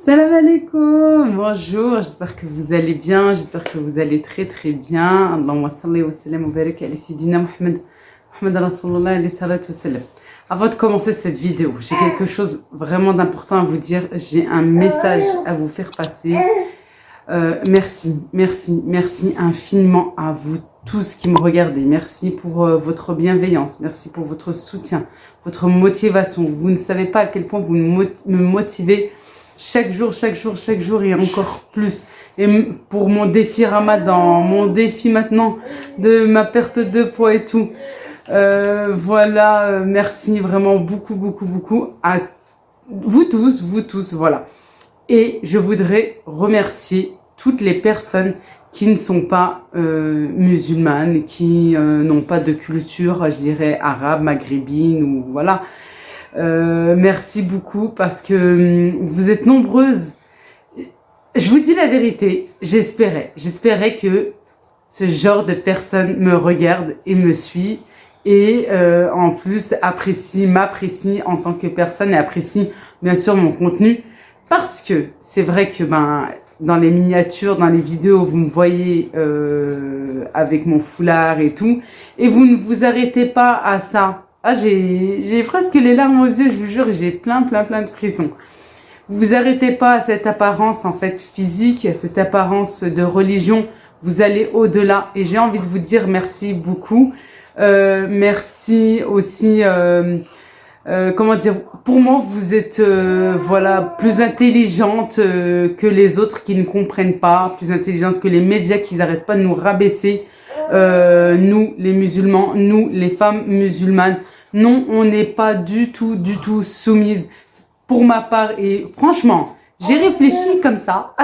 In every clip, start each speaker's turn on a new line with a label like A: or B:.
A: Salam alaikum, bonjour, j'espère que vous allez bien, j'espère que vous allez très très bien. Allahumma salli wa sallam wa barik ala Sayyidina Muhammad Rasulullah alayhi salatu wassalam. Avant de commencer cette vidéo, j'ai quelque chose vraiment d'important à vous dire, j'ai un message à vous faire passer. Merci infiniment à vous tous qui me regardez. Merci pour votre bienveillance, merci pour votre soutien, votre motivation. Vous ne savez pas à quel point vous me motivez chaque jour et encore plus. Et pour mon défi Ramadan, mon défi maintenant de ma perte de poids et tout. Voilà, merci vraiment beaucoup à vous tous, voilà. Et je voudrais remercier toutes les personnes qui ne sont pas musulmanes, qui n'ont pas de culture, je dirais, arabe, maghrébine ou voilà. Merci beaucoup parce que vous êtes nombreuses. Je vous dis la vérité, j'espérais que ce genre de personnes me regardent et me suivent et en plus m'apprécient en tant que personne et apprécient bien sûr mon contenu parce que c'est vrai que dans les miniatures, dans les vidéos, vous me voyez avec mon foulard et tout et vous ne vous arrêtez pas à ça. Ah, j'ai presque les larmes aux yeux, je vous jure, j'ai plein de frissons. Vous vous arrêtez pas à cette apparence en fait physique, à cette apparence de religion, vous allez au-delà et j'ai envie de vous dire merci beaucoup. Merci aussi, comment dire, pour moi vous êtes voilà, plus intelligente que les autres qui ne comprennent pas, plus intelligente que les médias qui n'arrêtent pas de nous rabaisser. Nous les musulmans, nous les femmes musulmanes, non, on n'est pas du tout soumises pour ma part. Et franchement, j'ai réfléchi comme ça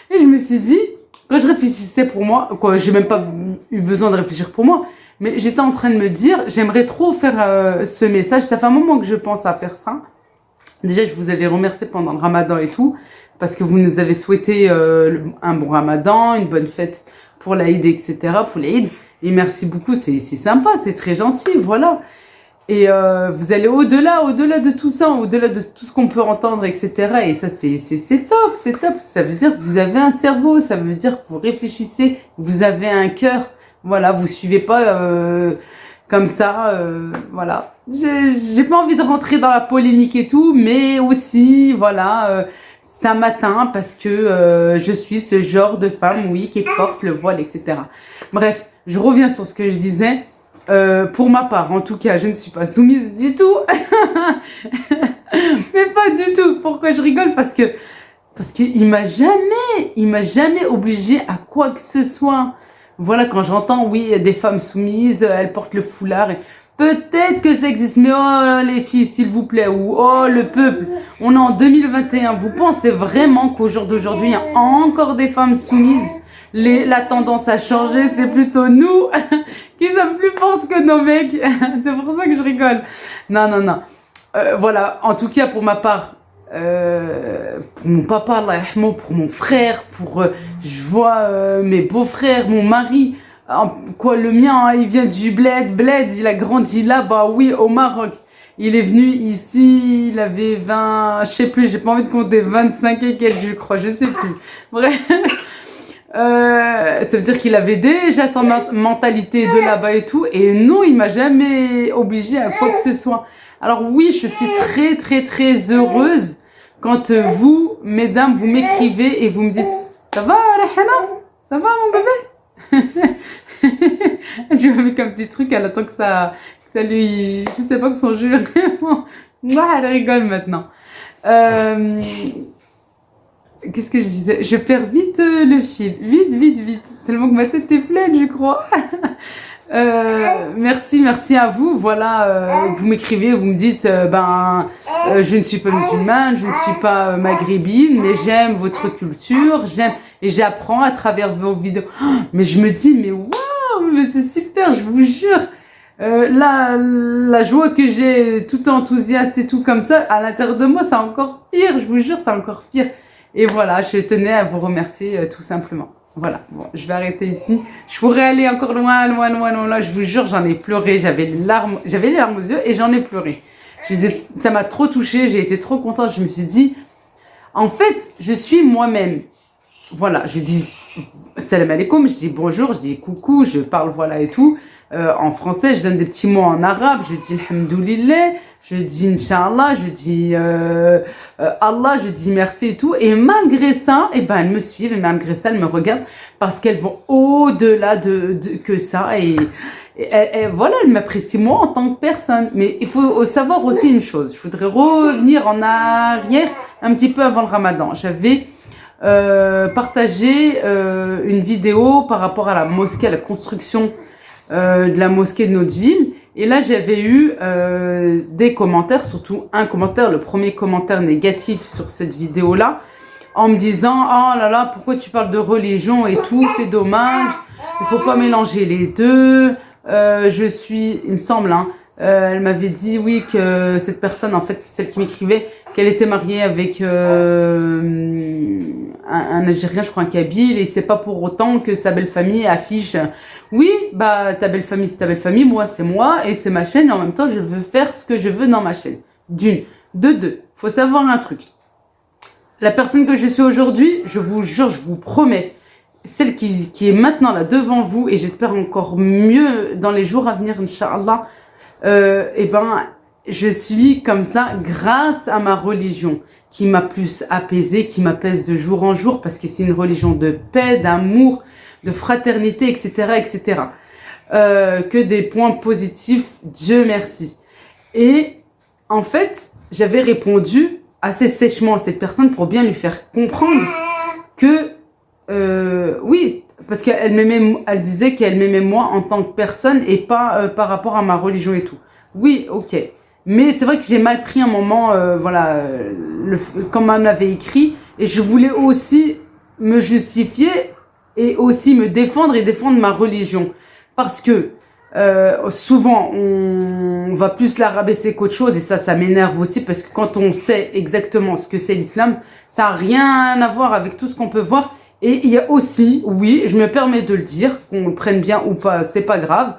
A: et je me suis dit, quand je réfléchissais pour moi, quoi, j'ai même pas eu besoin de réfléchir pour moi, mais j'étais en train de me dire, j'aimerais trop faire ce message. Ça fait un moment que je pense à faire ça. Déjà, je vous avais remercié pendant le Ramadan et tout, parce que vous nous avez souhaité un bon Ramadan, une bonne fête pour l'Aïd, etc., pour l'Aïd. Et merci beaucoup, c'est sympa, c'est très gentil, voilà. Et vous allez au-delà de tout ça, au-delà de tout ce qu'on peut entendre, etc. Et ça, c'est top. Ça veut dire que vous avez un cerveau, ça veut dire que vous réfléchissez, vous avez un cœur. Voilà, vous suivez pas comme ça, voilà. J'ai pas envie de rentrer dans la polémique et tout, mais aussi, voilà, ça m'atteint parce que je suis ce genre de femme, oui, qui porte le voile, etc. Bref, je reviens sur ce que je disais. Pour ma part, en tout cas, je ne suis pas soumise du tout. Mais pas du tout. Pourquoi je rigole? Parce qu'il m'a jamais obligée à quoi que ce soit. Voilà, quand j'entends, oui, des femmes soumises, elles portent le foulard. Peut-être que ça existe, mais oh les filles, s'il vous plaît, ou oh le peuple, on est en 2021. Vous pensez vraiment qu'au jour d'aujourd'hui, il y a encore des femmes soumises? La tendance a changé, c'est plutôt nous qui sommes plus fortes que nos mecs. C'est pour ça que je rigole. Non. Voilà, en tout cas pour ma part, pour mon papa, Allah yarhamou, pour mon frère, je vois mes beaux-frères, mon mari, quoi le mien, hein, il vient du bled, il a grandi là-bas, oui, au Maroc. Il est venu ici, il avait 20, je sais plus, j'ai pas envie de compter, 25 et quelques, je crois, je sais plus. Bref. Ça veut dire qu'il avait déjà sa mentalité de là-bas et tout. Et non, il m'a jamais obligé à quoi que ce soit. Alors oui, je suis très heureuse quand vous, mesdames, vous m'écrivez et vous me dites « Ça va, Rehana? Ça va, mon bébé ?» Je lui mets comme petit truc, elle attend que ça lui... Je sais pas que son jeu... Elle rigole maintenant. Qu'est-ce que je disais? Je perds vite le fil. Vite. Tellement que ma tête est pleine, je crois. Merci à vous. Voilà, vous m'écrivez, vous me dites, je ne suis pas musulmane, je ne suis pas maghrébine, mais j'aime votre culture, et j'apprends à travers vos vidéos. Mais je me dis, mais waouh, mais c'est super, je vous jure. La joie que j'ai, tout enthousiaste et tout comme ça, à l'intérieur de moi, c'est encore pire, je vous jure, c'est encore pire. Et voilà, je tenais à vous remercier tout simplement. Voilà, bon, je vais arrêter ici. Je pourrais aller encore loin. Je vous jure, j'en ai pleuré. J'avais les larmes aux yeux et j'en ai pleuré. Ça m'a trop touchée, j'ai été trop contente. Je me suis dit, En fait, je suis moi-même. Voilà, je dis salam alaikum, je dis bonjour, je dis coucou, je parle voilà et tout. En français, je donne des petits mots en arabe, je dis alhamdoulilah, je dis Inch'Allah, je dis Allah, je dis merci et tout. Et malgré ça, eh ben, elles me suivent et malgré ça, elles me regardent parce qu'elles vont au-delà que ça. Et voilà, elles m'apprécient moi en tant que personne. Mais il faut savoir aussi une chose. Je voudrais revenir en arrière un petit peu avant le Ramadan. J'avais partagé une vidéo par rapport à la mosquée, à la construction de la mosquée de notre ville. Et là, j'avais eu des commentaires, surtout un commentaire, le premier commentaire négatif sur cette vidéo-là, en me disant « Oh là là, pourquoi tu parles de religion et tout, c'est dommage, il faut pas mélanger les deux. Il me semble, hein, elle m'avait dit, oui, que cette personne, en fait, celle qui m'écrivait, qu'elle était mariée avec un Algérien, je crois un Kabyle, et c'est pas pour autant que sa belle famille affiche... Oui, bah ta belle famille, c'est ta belle famille, moi, c'est moi, et c'est ma chaîne, et en même temps, je veux faire ce que je veux dans ma chaîne. D'une. De deux. Faut savoir un truc. La personne que je suis aujourd'hui, je vous jure, je vous promets, celle qui est maintenant là devant vous, et j'espère encore mieux dans les jours à venir, Inch'Allah, eh ben, je suis comme ça grâce à ma religion qui m'a plus apaisée, qui m'apaise de jour en jour parce que c'est une religion de paix, d'amour, de fraternité, etc., etc. Que des points positifs, Dieu merci. Et en fait, j'avais répondu assez sèchement à cette personne pour bien lui faire comprendre que oui, parce qu'elle m'aimait, elle disait qu'elle m'aimait moi en tant que personne et pas par rapport à ma religion et tout. Oui, ok. Mais c'est vrai que j'ai mal pris un moment, voilà, comme elle m'avait écrit, et je voulais aussi me justifier et aussi me défendre et défendre ma religion. Parce que souvent, on va plus la rabaisser qu'autre chose, et ça m'énerve aussi, parce que quand on sait exactement ce que c'est l'islam, ça n'a rien à voir avec tout ce qu'on peut voir. Et il y a aussi, oui, je me permets de le dire, qu'on le prenne bien ou pas, c'est pas grave,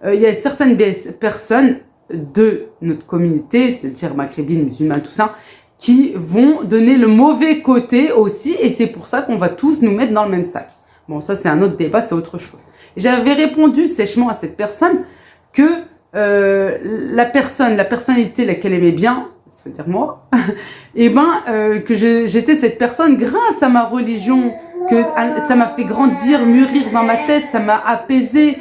A: il y a certaines personnes de notre communauté, c'est-à-dire maghrébines, musulmanes, tout ça, qui vont donner le mauvais côté aussi, et c'est pour ça qu'on va tous nous mettre dans le même sac. Bon, ça c'est un autre débat, c'est autre chose. J'avais répondu sèchement à cette personne que la personnalité laquelle aimait bien, c'est-à-dire moi, et que j'étais cette personne grâce à ma religion, que ça m'a fait grandir, mûrir dans ma tête, ça m'a apaisé.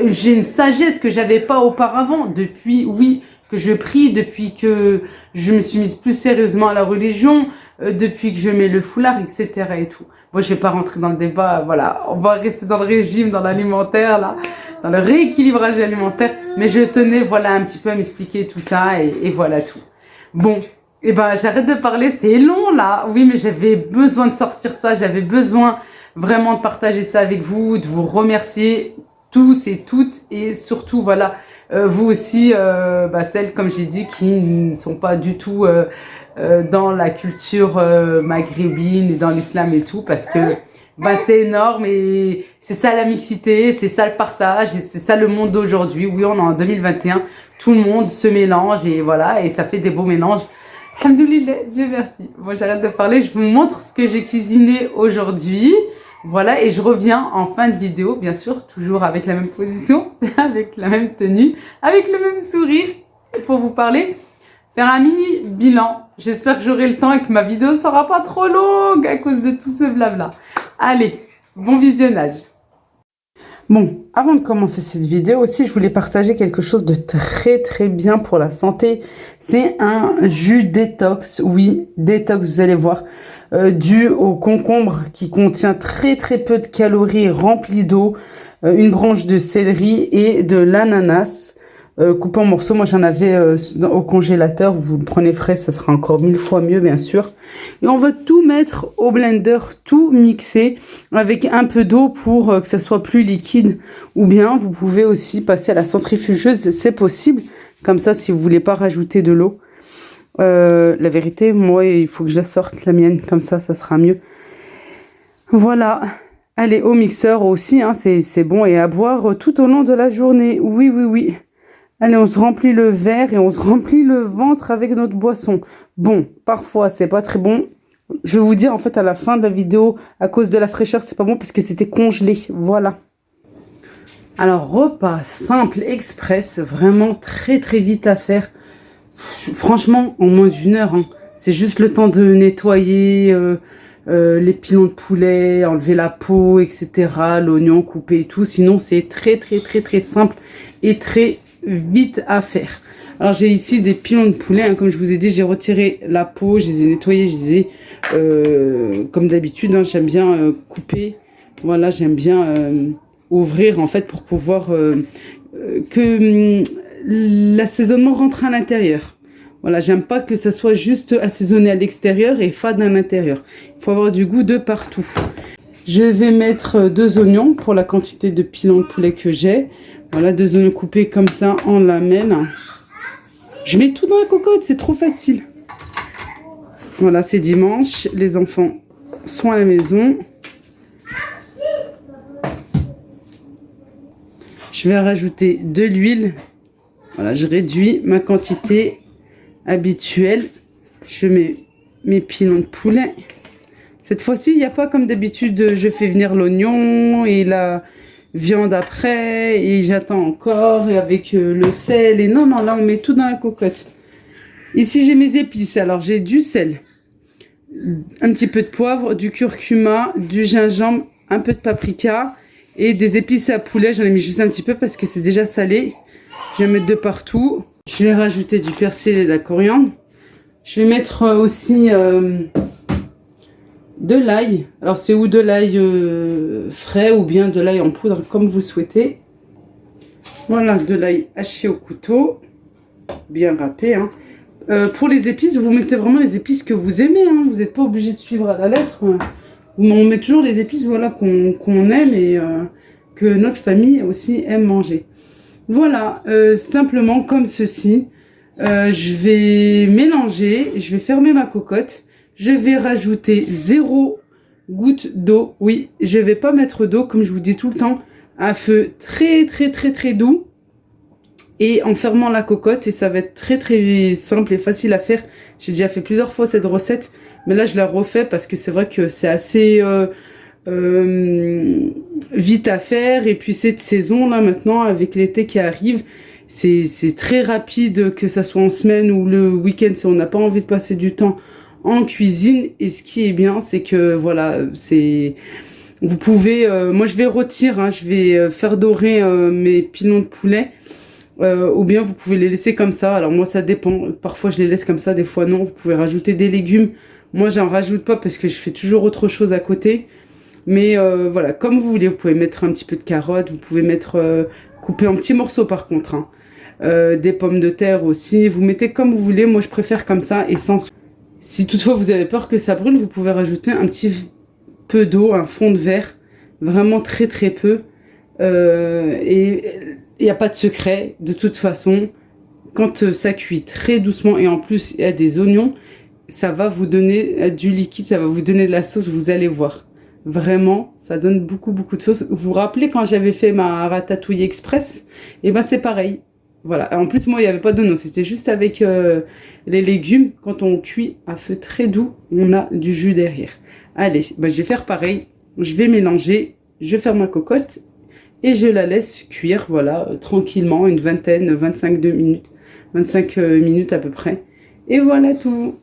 A: J'ai une sagesse que j'avais pas auparavant depuis, oui, que je prie, depuis que je me suis mise plus sérieusement à la religion, depuis que je mets le foulard, etc. et tout. Bon, je vais pas rentrer dans le débat, voilà, on va rester dans le régime, dans l'alimentaire, là, dans le rééquilibrage alimentaire, mais je tenais, voilà, un petit peu à m'expliquer tout ça, et voilà tout. Bon, et ben, j'arrête de parler, c'est long, là, oui, mais j'avais besoin de sortir ça, j'avais besoin vraiment de partager ça avec vous, de vous remercier tous et toutes, et surtout, voilà, vous aussi, celles, comme j'ai dit, qui ne sont pas du tout dans la culture maghrébine et dans l'islam et tout, parce que c'est énorme, et c'est ça la mixité, c'est ça le partage, et c'est ça le monde d'aujourd'hui. Oui, on est en 2021, tout le monde se mélange, et voilà, et ça fait des beaux mélanges. Alhamdoulilah, Dieu merci. Bon, j'arrête de parler, je vous montre ce que j'ai cuisiné aujourd'hui. Voilà, et je reviens en fin de vidéo, bien sûr, toujours avec la même position, avec la même tenue, avec le même sourire, pour vous parler, faire un mini bilan. J'espère que j'aurai le temps et que ma vidéo ne sera pas trop longue à cause de tout ce blabla. Allez, bon visionnage. Bon, avant de commencer cette vidéo aussi, je voulais partager quelque chose de très très bien pour la santé. C'est un jus détox, oui, détox, vous allez voir. Dû au concombre qui contient très très peu de calories, rempli d'eau, une branche de céleri et de l'ananas coupé en morceaux. Moi j'en avais au congélateur, vous le prenez frais, ça sera encore 1000 fois mieux bien sûr. Et on va tout mettre au blender, tout mixer avec un peu d'eau pour que ça soit plus liquide. Ou bien vous pouvez aussi passer à la centrifugeuse, c'est possible. Comme ça, si vous voulez pas rajouter de l'eau. La vérité, moi, il faut que je la sorte, la mienne, comme ça sera mieux. Voilà. Allez, au mixeur aussi, hein, c'est bon. Et à boire tout au long de la journée. Oui, oui, oui. Allez, on se remplit le verre et on se remplit le ventre avec notre boisson. Bon, parfois, c'est pas très bon. Je vais vous dire en fait à la fin de la vidéo, à cause de la fraîcheur, c'est pas bon parce que c'était congelé. Voilà. Alors, repas simple, express, vraiment très très vite à faire. Franchement, en moins d'une heure. Hein. C'est juste le temps de nettoyer les pilons de poulet, enlever la peau, etc. L'oignon coupé et tout. Sinon, c'est très très très très simple et très vite à faire. Alors, j'ai ici des pilons de poulet. Hein, comme je vous ai dit, j'ai retiré la peau, je les ai nettoyés, je les ai, comme d'habitude, hein, j'aime bien couper. Voilà, j'aime bien ouvrir en fait pour pouvoir que l'assaisonnement rentre à l'intérieur. Voilà, j'aime pas que ça soit juste assaisonné à l'extérieur et fade à l'intérieur. Il faut avoir du goût de partout. Je vais mettre 2 oignons pour la quantité de pilons de poulet que j'ai. Voilà, 2 oignons coupés comme ça en lamelles. Je mets tout dans la cocotte, c'est trop facile. Voilà, c'est dimanche, les enfants sont à la maison. Je vais rajouter de l'huile. Voilà, je réduis ma quantité habituelle. Je mets mes pilons de poulet. Cette fois-ci, il n'y a pas comme d'habitude, je fais venir l'oignon et la viande après et j'attends encore et avec le sel. Et non, là, on met tout dans la cocotte. Ici, j'ai mes épices. Alors, j'ai du sel, un petit peu de poivre, du curcuma, du gingembre, un peu de paprika et des épices à poulet. J'en ai mis juste un petit peu parce que c'est déjà salé. Je vais mettre de partout. Je vais rajouter du persil et de la coriandre. Je vais mettre aussi de l'ail. Alors c'est ou de l'ail frais ou bien de l'ail en poudre comme vous souhaitez. Voilà, de l'ail haché au couteau. Bien râpé. Hein. Pour les épices, vous mettez vraiment les épices que vous aimez. Hein. Vous n'êtes pas obligé de suivre à la lettre. On met toujours les épices voilà, qu'on aime et que notre famille aussi aime manger. Voilà, simplement comme ceci. Je vais mélanger, je vais fermer ma cocotte. Je vais rajouter 0 goutte d'eau. Oui, je vais pas mettre d'eau, comme je vous dis tout le temps, à feu très très très très doux. Et en fermant la cocotte, et ça va être très très simple et facile à faire. J'ai déjà fait plusieurs fois cette recette, mais là je la refais parce que c'est vrai que c'est assez vite à faire. Et puis c'est de saison là maintenant avec l'été qui arrive. C'est très rapide, que ça soit en semaine ou le week-end, si on n'a pas envie de passer du temps en cuisine. Et ce qui est bien, c'est que voilà, vous pouvez, moi je vais rôtir, hein, je vais faire dorer mes pilons de poulet, ou bien vous pouvez les laisser comme ça. Alors moi ça dépend, parfois je les laisse comme ça, des fois non. Vous pouvez rajouter des légumes, moi j'en rajoute pas parce que je fais toujours autre chose à côté. Mais voilà, comme vous voulez, vous pouvez mettre un petit peu de carottes, vous pouvez mettre couper en petits morceaux par contre, hein. Des pommes de terre aussi, vous mettez comme vous voulez. Moi je préfère comme ça et sans. Si toutefois vous avez peur que ça brûle, vous pouvez rajouter un petit peu d'eau, un fond de verre, vraiment très très peu. Et il n'y a pas de secret, de toute façon, quand ça cuit très doucement et en plus il y a des oignons, ça va vous donner du liquide, ça va vous donner de la sauce, vous allez voir. Vraiment, ça donne beaucoup beaucoup de sauce. Vous vous rappelez quand j'avais fait ma ratatouille express? Et ben c'est pareil. Voilà. En plus, moi, il n'y avait pas d'oignon. C'était juste avec les légumes. Quand on cuit à feu très doux, on a du jus derrière. Allez, bah, je vais faire pareil. Je vais mélanger. Je ferme ma cocotte et je la laisse cuire, voilà, tranquillement, une vingtaine, 25 minutes. 25 minutes à peu près. Et voilà tout.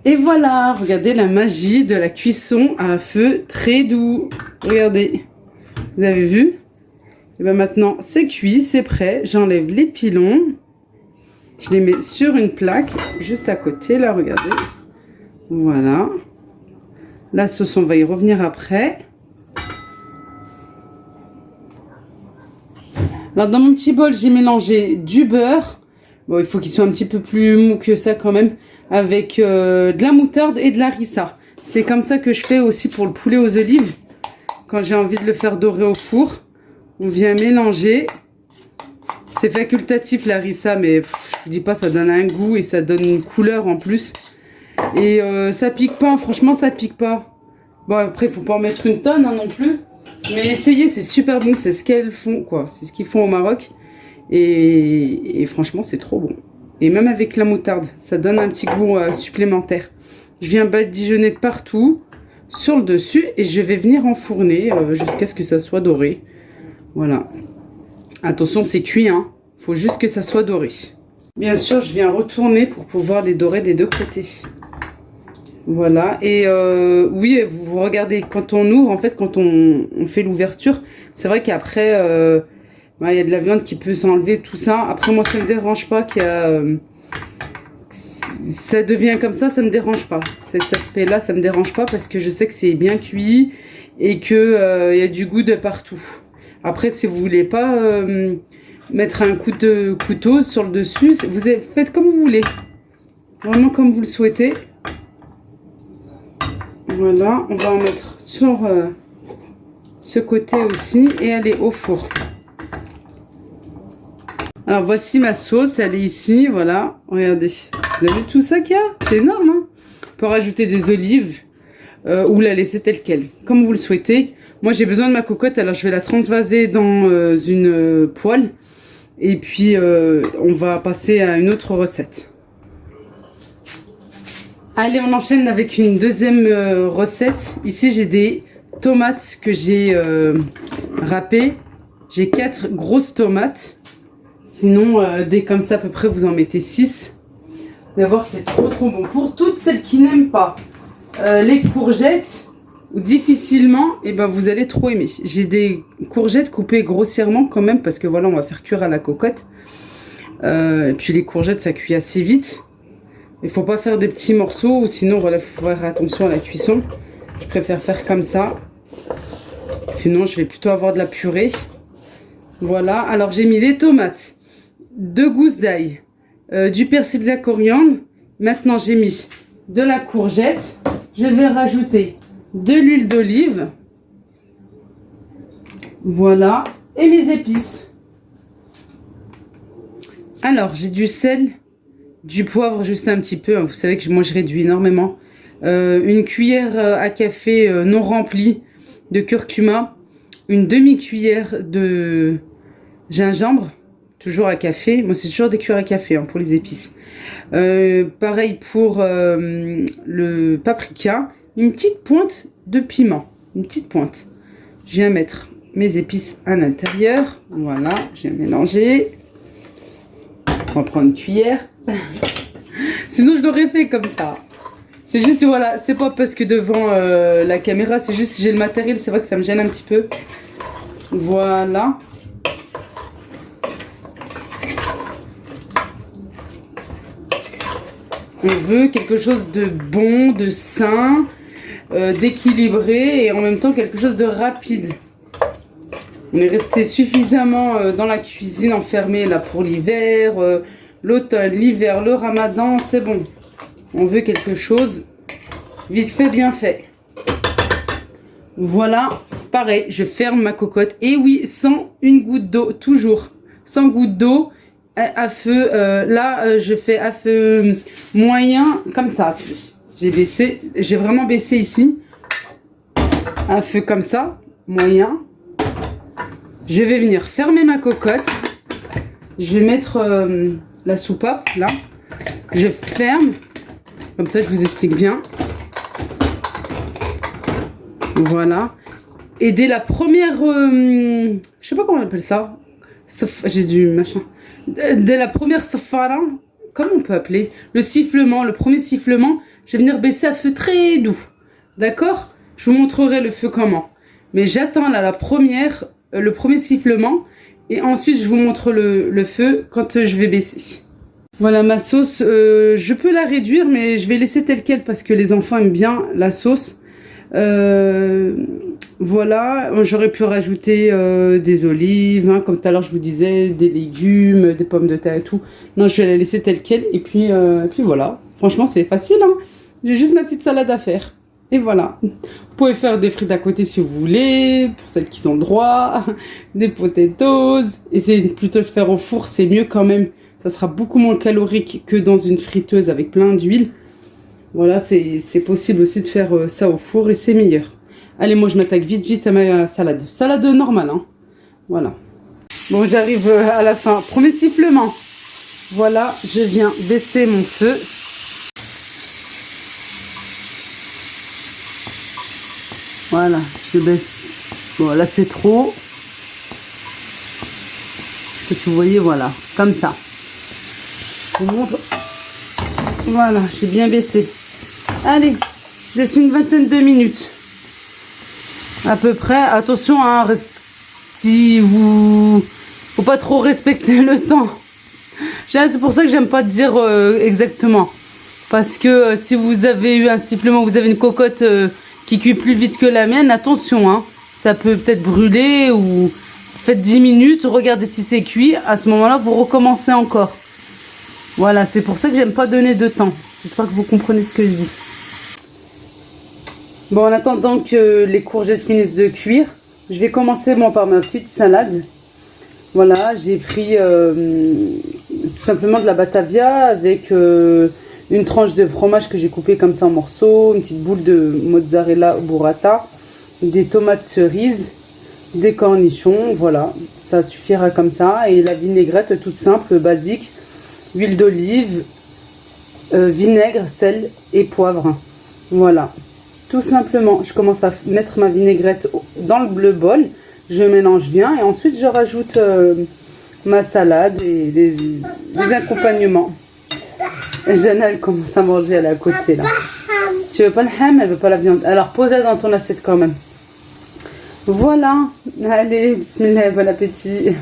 A: Et voilà, regardez la magie de la cuisson à un feu très doux. Regardez, vous avez vu? Et bien maintenant, c'est cuit, c'est prêt. J'enlève les pilons. Je les mets sur une plaque, juste à côté, là, regardez. Voilà. La sauce, on va y revenir après. Alors, dans mon petit bol, j'ai mélangé du beurre. Bon, il faut qu'il soit un petit peu plus mou que ça quand même. Avec de la moutarde et de la harissa. C'est comme ça que je fais aussi pour le poulet aux olives. Quand j'ai envie de le faire dorer au four, on vient mélanger. C'est facultatif la harissa, mais je vous dis pas, ça donne un goût et ça donne une couleur en plus. Et ça pique pas, franchement ça pique pas. Bon après, il faut pas en mettre une tonne hein, non plus. Mais essayez, c'est super bon, c'est ce qu'elles font quoi. C'est ce qu'ils font au Maroc. Et franchement, c'est trop bon. Et même avec la moutarde, ça donne un petit goût supplémentaire. Je viens badigeonner de partout sur le dessus et je vais venir enfourner jusqu'à ce que ça soit doré. Voilà. Attention, c'est cuit, hein. Faut juste que ça soit doré. Bien sûr, je viens retourner pour pouvoir les dorer des deux côtés. Voilà. Et oui, vous regardez, quand on ouvre, en fait, quand on fait l'ouverture, c'est vrai qu'après, il y a de la viande qui peut s'enlever, tout ça. Après, moi, ça me dérange pas qu'il y a... ça devient comme ça me dérange pas. Cet aspect-là, ça me dérange pas parce que je sais que c'est bien cuit et que y a du goût de partout. Après, si vous voulez pas mettre un coup de couteau sur le dessus, faites comme vous voulez. Vraiment comme vous le souhaitez. Voilà, on va en mettre sur ce côté aussi et aller au four. Alors voici ma sauce, elle est ici, voilà, regardez. Vous avez vu tout ça qu'il y a? C'est énorme, hein? On peut rajouter des olives ou la laisser telle quelle, comme vous le souhaitez. Moi j'ai besoin de ma cocotte, alors je vais la transvaser dans une poêle. Et puis on va passer à une autre recette. Allez, on enchaîne avec une deuxième recette. Ici j'ai des tomates que j'ai râpées. J'ai 4 grosses tomates. Sinon, dès comme ça, à peu près, vous en mettez 6. Vous allez voir, c'est trop trop bon. Pour toutes celles qui n'aiment pas les courgettes, ou difficilement, et ben vous allez trop aimer. J'ai des courgettes coupées grossièrement quand même, parce que voilà, on va faire cuire à la cocotte. Et puis les courgettes, ça cuit assez vite. Il faut pas faire des petits morceaux, ou sinon, voilà, faut faire attention à la cuisson. Je préfère faire comme ça. Sinon, je vais plutôt avoir de la purée. Voilà, alors j'ai mis les tomates, 2 gousses d'ail, du persil, de la coriandre. Maintenant, j'ai mis de la courgette. Je vais rajouter de l'huile d'olive. Voilà, et mes épices. Alors, j'ai du sel, du poivre juste un petit peu. Vous savez que moi, je réduis énormément. Une cuillère à café non remplie de curcuma. Une demi-cuillère de gingembre, toujours à café. Moi, c'est toujours des cuillères à café hein, pour les épices. Pareil pour le paprika. Une petite pointe de piment. Une petite pointe. Je viens mettre mes épices à l'intérieur. Voilà, je viens mélanger. On va prendre une cuillère. Sinon, je l'aurais fait comme ça. C'est juste, voilà, c'est pas parce que devant la caméra, c'est juste que j'ai le matériel, c'est vrai que ça me gêne un petit peu. Voilà. On veut quelque chose de bon, de sain, d'équilibré et en même temps quelque chose de rapide. On est resté suffisamment dans la cuisine enfermé là pour l'hiver, l'automne, l'hiver, le ramadan, c'est bon. On veut quelque chose vite fait, bien fait. Voilà, pareil, je ferme ma cocotte. Et oui, sans une goutte d'eau, toujours. Sans goutte d'eau, à feu. Là, je fais à feu moyen, comme ça. J'ai baissé, j'ai vraiment baissé ici. À feu comme ça, moyen. Je vais venir fermer ma cocotte. Je vais mettre la soupape, là. Je ferme. Comme ça, je vous explique bien. Voilà. Et dès la première... je sais pas comment on appelle ça. J'ai du machin. Dès la première safara, comment on peut appeler? Le sifflement, le premier sifflement, je vais venir baisser à feu très doux. D'accord? Je vous montrerai le feu comment. Mais j'attends là la première, le premier sifflement. Et ensuite, je vous montre le feu quand je vais baisser. Voilà ma sauce, je peux la réduire mais je vais laisser telle quelle parce que les enfants aiment bien la sauce. Voilà, j'aurais pu rajouter des olives, hein, comme tout à l'heure je vous disais, des légumes, des pommes de terre et tout. Non, je vais la laisser telle quelle et puis voilà. Franchement c'est facile, hein. J'ai juste ma petite salade à faire. Et voilà. Vous pouvez faire des frites à côté si vous voulez, pour celles qui ont le droit, des potatoes. Essayez plutôt de faire au four, c'est mieux quand même. Ça sera beaucoup moins calorique que dans une friteuse avec plein d'huile. Voilà, c'est possible aussi de faire ça au four et c'est meilleur. Allez, moi je m'attaque vite à ma salade. Salade normale, hein. Voilà. Bon, j'arrive à la fin. Premier sifflement. Voilà, je viens baisser mon feu. Voilà, je baisse. Bon, là, c'est trop. Je sais pas si vous voyez, voilà, comme ça. Je vous montre. Voilà, j'ai bien baissé. Allez, je laisse une vingtaine de minutes. À peu près. Attention, hein, si vous... Faut pas trop respecter le temps. C'est pour ça que j'aime pas dire exactement. Parce que si vous avez eu un sifflement, vous avez une cocotte qui cuit plus vite que la mienne, attention, hein. Ça peut peut-être brûler ou... Faites 10 minutes, regardez si c'est cuit. À ce moment-là, vous recommencez encore. Voilà, c'est pour ça que j'aime pas donner de temps. J'espère que vous comprenez ce que je dis. Bon, en attendant que les courgettes finissent de cuire, je vais commencer moi par ma petite salade. Voilà, j'ai pris tout simplement de la batavia avec une tranche de fromage que j'ai coupé comme ça en morceaux, une petite boule de mozzarella burrata, des tomates cerises, des cornichons, voilà, ça suffira comme ça. Et la vinaigrette toute simple, basique, huile d'olive, vinaigre, sel et poivre. Voilà, tout simplement. Je commence à mettre ma vinaigrette dans le bol, je mélange bien et ensuite je rajoute ma salade et les accompagnements. Jana, elle commence à manger, elle est à côté là. Tu veux pas le ham, elle veut pas la viande. Alors pose-la dans ton assiette quand même. Voilà, allez, bismillah, bon appétit.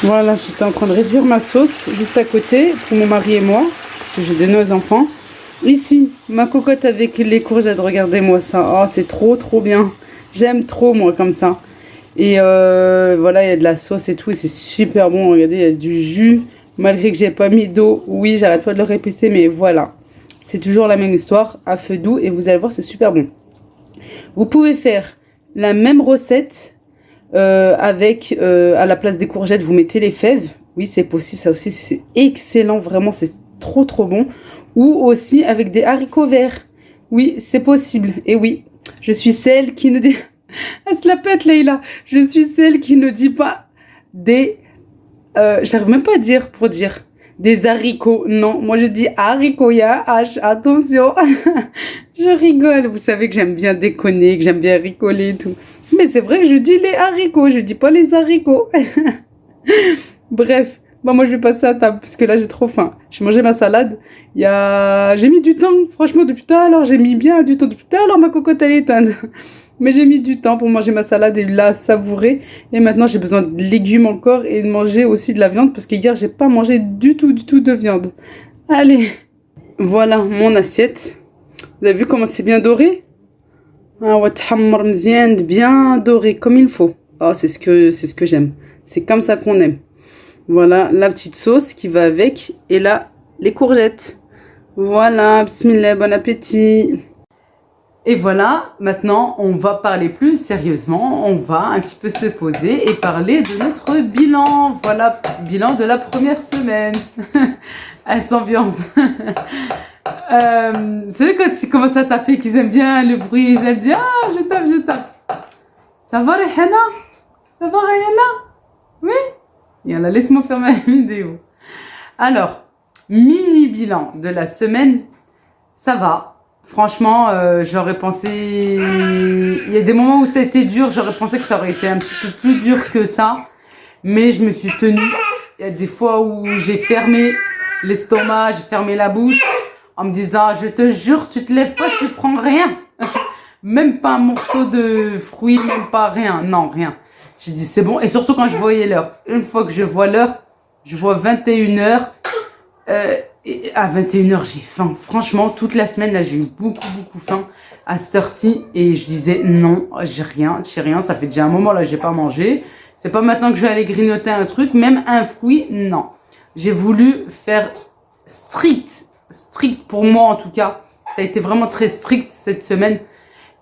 A: Voilà, j'étais en train de réduire ma sauce juste à côté pour mon mari et moi, parce que j'ai des nouveaux enfants. Ici, ma cocotte avec les courgettes, regardez-moi ça. Oh, c'est trop bien. J'aime trop moi comme ça. Et voilà, il y a de la sauce et tout, et c'est super bon. Regardez, il y a du jus, malgré que j'ai pas mis d'eau. Oui, j'arrête pas de le répéter, mais voilà. C'est toujours la même histoire, à feu doux, et vous allez voir, c'est super bon. Vous pouvez faire la même recette avec, à la place des courgettes, vous mettez les fèves. Oui, c'est possible, ça aussi, c'est excellent, vraiment, c'est trop bon. Ou aussi avec des haricots verts. Oui, c'est possible. Et oui, je suis celle qui ne dit... Elle se la pète, Leïla. Je suis celle qui ne dit pas des... J'arrive même pas à dire pour dire des haricots. Non, moi je dis haricots, il y a un H, attention. Je rigole, vous savez que j'aime bien déconner, que j'aime bien rigoler et tout. Mais c'est vrai que je dis les haricots, je dis pas les haricots. Bref, bah moi je vais passer à table, parce que là j'ai trop faim. J'ai mangé ma salade, j'ai mis du temps, franchement depuis tout à l'heure, j'ai mis bien du temps. Depuis tout à l'heure ma cocotte elle est éteinte. Mais j'ai mis du temps pour manger ma salade et la savourer. Et maintenant, j'ai besoin de légumes encore et de manger aussi de la viande. Parce que hier, j'ai pas mangé du tout de viande. Allez, voilà mon assiette. Vous avez vu comment c'est bien doré? Ah, bien doré, comme il faut. Oh, c'est ce que j'aime. C'est comme ça qu'on aime. Voilà la petite sauce qui va avec. Et là, les courgettes. Voilà, bismillah, bon appétit. Et voilà, maintenant, on va parler plus sérieusement. On va un petit peu se poser et parler de notre bilan. Voilà, bilan de la première semaine. Elle s'ambiance. Vous savez quand ils commencent à taper, qu'ils aiment bien le bruit, ils aiment dire « Ah, je tape. » Ça va, Rihana? Ça va, Rihana? Oui? Yallah, laisse-moi faire ma vidéo. Alors, mini bilan de la semaine, ça va. Franchement, j'aurais pensé... Il y a des moments où ça a été dur, j'aurais pensé que ça aurait été un petit peu plus dur que ça. Mais je me suis tenue. Il y a des fois où j'ai fermé l'estomac, j'ai fermé la bouche, en me disant, je te jure, tu te lèves pas, tu prends rien. Même pas un morceau de fruits, même pas rien. Non, rien. J'ai dit, c'est bon. Et surtout quand je voyais l'heure. Une fois que je vois l'heure, je vois 21h. Et à 21h, j'ai faim. Franchement, toute la semaine, là, j'ai eu beaucoup faim à cette heure-ci. Et je disais, non, j'ai rien. Ça fait déjà un moment, là, j'ai pas mangé. C'est pas maintenant que je vais aller grignoter un truc. Même un fruit, non. J'ai voulu faire strict pour moi, en tout cas. Ça a été vraiment très strict cette semaine.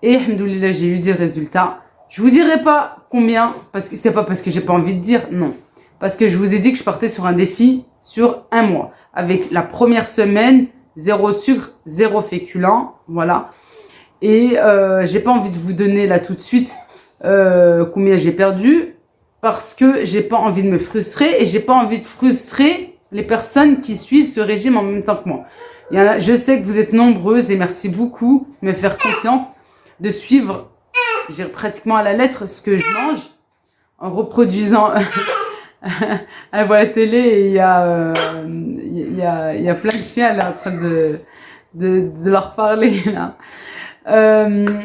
A: Et, alhamdoulilah, j'ai eu des résultats. Je vous dirai pas combien, parce que c'est pas parce que j'ai pas envie de dire, non. Parce que je vous ai dit que je partais sur un défi sur un mois. Avec la première semaine, 0 sucre, 0 féculent, voilà. Et j'ai pas envie de vous donner là tout de suite combien j'ai perdu. parce que j'ai pas envie de me frustrer et j'ai pas envie de frustrer les personnes qui suivent ce régime en même temps que moi. Je sais que vous êtes nombreuses et merci beaucoup de me faire confiance, de suivre pratiquement à la lettre ce que je mange en reproduisant. Elle voit la télé et il y a plein de chiens là en train de leur parler là.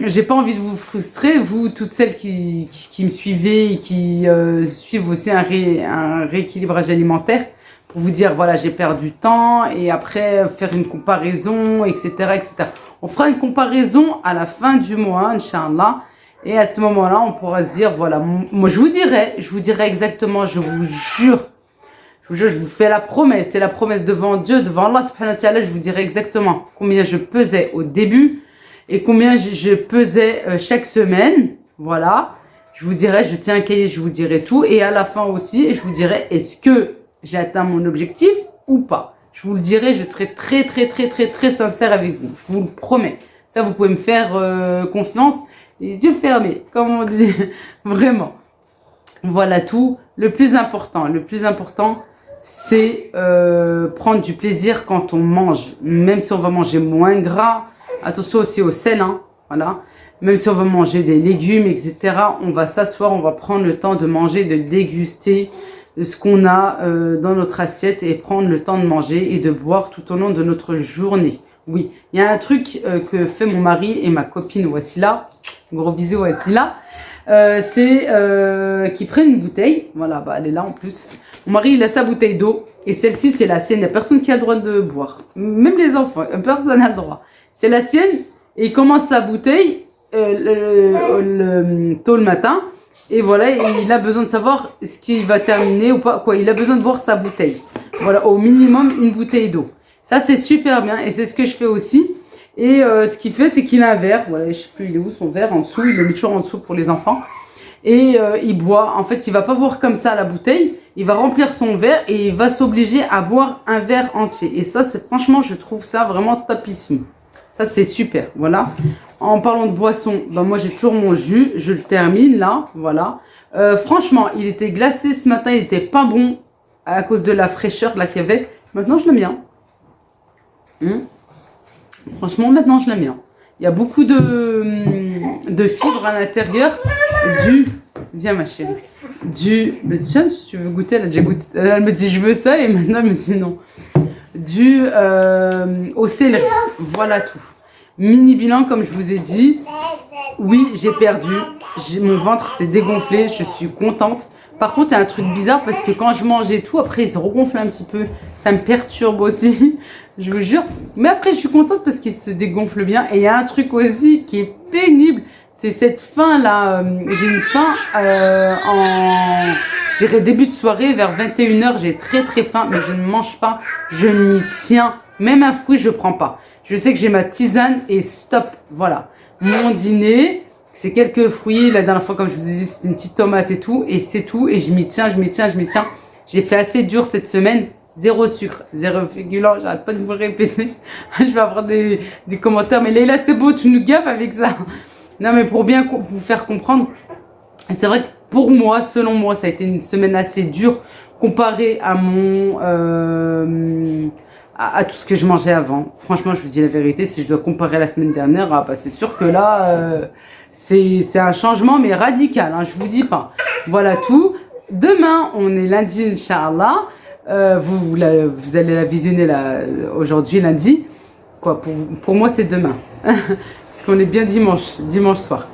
A: J'ai pas envie de vous frustrer, vous toutes celles qui me suivez et qui suivent aussi un rééquilibrage alimentaire, pour vous dire voilà j'ai perdu du temps et après faire une comparaison, etc., etc. On fera une comparaison à la fin du mois, Inch'Allah, et à ce moment-là on pourra se dire voilà, moi je vous dirai exactement, je vous jure, je vous fais la promesse, c'est la promesse devant Dieu, devant Allah subhanahu wa ta'ala, je vous dirai exactement combien je pesais au début et combien je pesais chaque semaine, voilà. Je vous dirai, je tiens un cahier, je vous dirai tout. Et à la fin aussi, je vous dirai, est-ce que j'ai atteint mon objectif ou pas? Je vous le dirai, je serai très, très, très, très, très sincère avec vous. Je vous le promets. Ça, vous pouvez me faire confiance, les yeux fermés, comme on dit. Vraiment. Voilà tout. Le plus important, c'est prendre du plaisir quand on mange. Même si on va manger moins gras, attention aussi au sel, hein, voilà. Même si on va manger des légumes, etc., on va s'asseoir, on va prendre le temps de manger, de déguster ce qu'on a dans notre assiette et prendre le temps de manger et de boire tout au long de notre journée. Oui, il y a un truc que fait mon mari et ma copine Wassila, gros bisous Wassila, c'est qu'ils prennent une bouteille, voilà, bah elle est là en plus. Mon mari il a sa bouteille d'eau et celle-ci c'est la sienne, il n'y a personne qui a le droit de boire, même les enfants, personne n'a le droit. C'est la sienne et il commence sa bouteille tôt le matin et voilà, il a besoin de savoir ce qu'il va terminer ou pas, quoi. Il a besoin de boire sa bouteille. Voilà, au minimum une bouteille d'eau. Ça c'est super bien et c'est ce que je fais aussi. Et ce qu'il fait, c'est qu'il a un verre, voilà, je sais plus il est où son verre, en dessous, il le met toujours en dessous pour les enfants. Et il boit, en fait il va pas boire comme ça la bouteille, il va remplir son verre et il va s'obliger à boire un verre entier. Et ça c'est franchement, je trouve ça vraiment topissime. Ça, c'est super, voilà. En parlant de boisson, ben moi, j'ai toujours mon jus. Je le termine, là, voilà. Franchement, il était glacé ce matin. Il était pas bon à cause de la fraîcheur là qu'il y avait. Maintenant, je l'aime bien. Franchement, maintenant, je l'aime bien. Il y a beaucoup de fibres à l'intérieur. Viens, ma chérie. Tiens, si tu veux goûter, elle a déjà goûté. Elle me dit, je veux ça. Et maintenant, elle me dit non. Au céleri, voilà tout. Mini bilan comme je vous ai dit, oui j'ai perdu, mon ventre s'est dégonflé, je suis contente. Par contre il y a un truc bizarre parce que quand je mange et tout, après il se regonfle un petit peu, ça me perturbe aussi, je vous jure. Mais après je suis contente parce qu'il se dégonfle bien. Et il y a un truc aussi qui est pénible, c'est cette faim là, j'ai une faim je dirais début de soirée, vers 21h, j'ai très très faim, mais je ne mange pas, je m'y tiens. Même un fruit, je prends pas. Je sais que j'ai ma tisane et stop, voilà. Mon dîner, c'est quelques fruits. La dernière fois, comme je vous ai dit, c'était une petite tomate et tout. Et c'est tout, et je m'y tiens. J'ai fait assez dur cette semaine. Zéro sucre, zéro féculent, j'arrête pas de vous le répéter. Je vais avoir des commentaires, mais Leïla, c'est beau, tu nous gaffes avec ça. Non, mais pour bien vous faire comprendre, c'est vrai que pour moi, selon moi, ça a été une semaine assez dure comparée à à tout ce que je mangeais avant. Franchement, je vous dis la vérité, si je dois comparer la semaine dernière, bah, c'est sûr que là, c'est un changement, mais radical, hein, je vous dis pas. Voilà tout. Demain, on est lundi, Inch'Allah. Vous allez la visionner là, aujourd'hui, lundi. Quoi, pour moi, c'est demain. Parce qu'on est bien dimanche soir.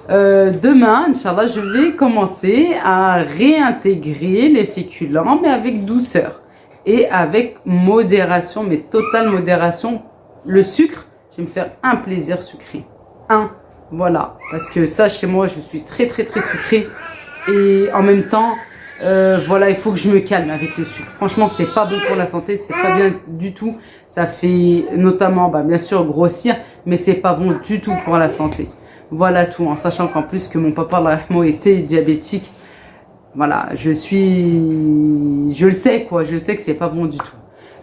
A: Demain, Inch'Allah, je vais commencer à réintégrer les féculents, mais avec douceur. Et avec modération, mais totale modération. Le sucre, je vais me faire un plaisir sucré. Voilà. Parce que ça, chez moi, je suis très, très, très sucré. Et en même temps, voilà, il faut que je me calme avec le sucre. Franchement, c'est pas bon pour la santé, c'est pas bien du tout. Ça fait notamment, bah, bien sûr, grossir, mais c'est pas bon du tout pour la santé. Voilà tout, en sachant qu'en plus que mon papa, là, était diabétique. Voilà, je le sais quoi, je sais que c'est pas bon du tout.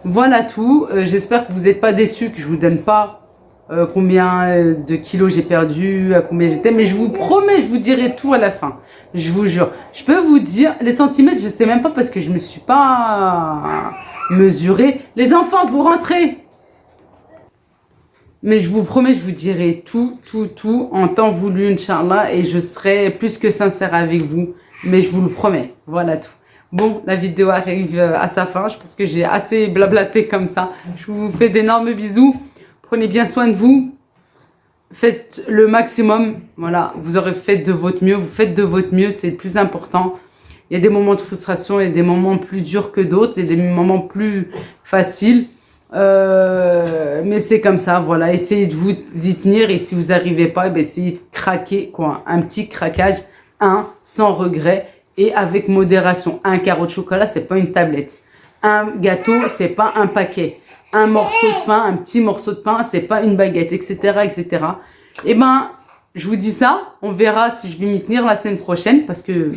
A: Voilà tout, j'espère que vous n'êtes pas déçus, que je vous donne pas combien de kilos j'ai perdu, à combien j'étais. Mais je vous promets, je vous dirai tout à la fin. Je vous jure. Je peux vous dire, les centimètres, je sais même pas parce que je me suis pas mesurée. Les enfants, vous rentrez. Mais je vous promets, je vous dirai tout en temps voulu, Inch'Allah, et je serai plus que sincère avec vous. Mais je vous le promets. Voilà tout. Bon, la vidéo arrive à sa fin. Je pense que j'ai assez blablaté comme ça. Je vous fais d'énormes bisous. Prenez bien soin de vous. Faites le maximum. Voilà, vous aurez fait de votre mieux. Vous faites de votre mieux, c'est le plus important. Il y a des moments de frustration, il y a des moments plus durs que d'autres, il y a des moments plus faciles. Mais c'est comme ça, voilà. Essayez de vous y tenir et si vous n'arrivez pas, eh bien, essayez de craquer, quoi. Un petit craquage, sans regret et avec modération. Un carreau de chocolat, c'est pas une tablette. Un gâteau, c'est pas un paquet. Un morceau de pain, un petit morceau de pain, c'est pas une baguette, etc., etc. Et ben, je vous dis ça. On verra si je vais m'y tenir la semaine prochaine parce que,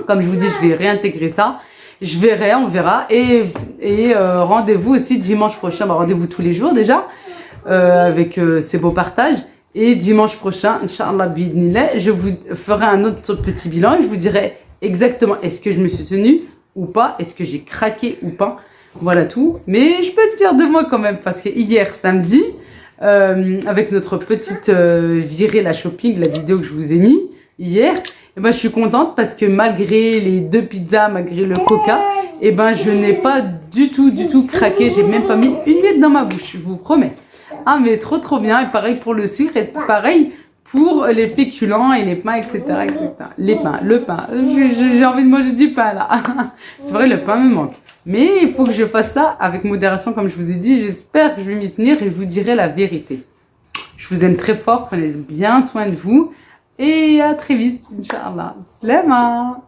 A: comme je vous dis, je vais réintégrer ça. Je verrai, on verra. Et rendez-vous aussi dimanche prochain. Bah, rendez-vous tous les jours déjà avec ces beaux partages. Et dimanche prochain, Inch'Allah, bi'idhnillah, je vous ferai un autre petit bilan et je vous dirai exactement est-ce que je me suis tenue ou pas, est-ce que j'ai craqué ou pas. Voilà tout. Mais je peux être fière de moi quand même parce que hier, samedi, avec notre petite virée la shopping, la vidéo que je vous ai mis hier, et ben, je suis contente parce que malgré les 2 pizzas, malgré le coca, et ben, je n'ai pas du tout craqué. J'ai même pas mis une miette dans ma bouche, je vous promets. Ah, mais trop bien. Et pareil pour le sucre et pareil pour les féculents et les pains, etc., etc. Les pains, le pain. J'ai envie de manger du pain, là. C'est vrai, le pain me manque. Mais il faut que je fasse ça avec modération, comme je vous ai dit. J'espère que je vais m'y tenir et je vous dirai la vérité. Je vous aime très fort. Prenez bien soin de vous. Et à très vite, Inch'Allah. Slama.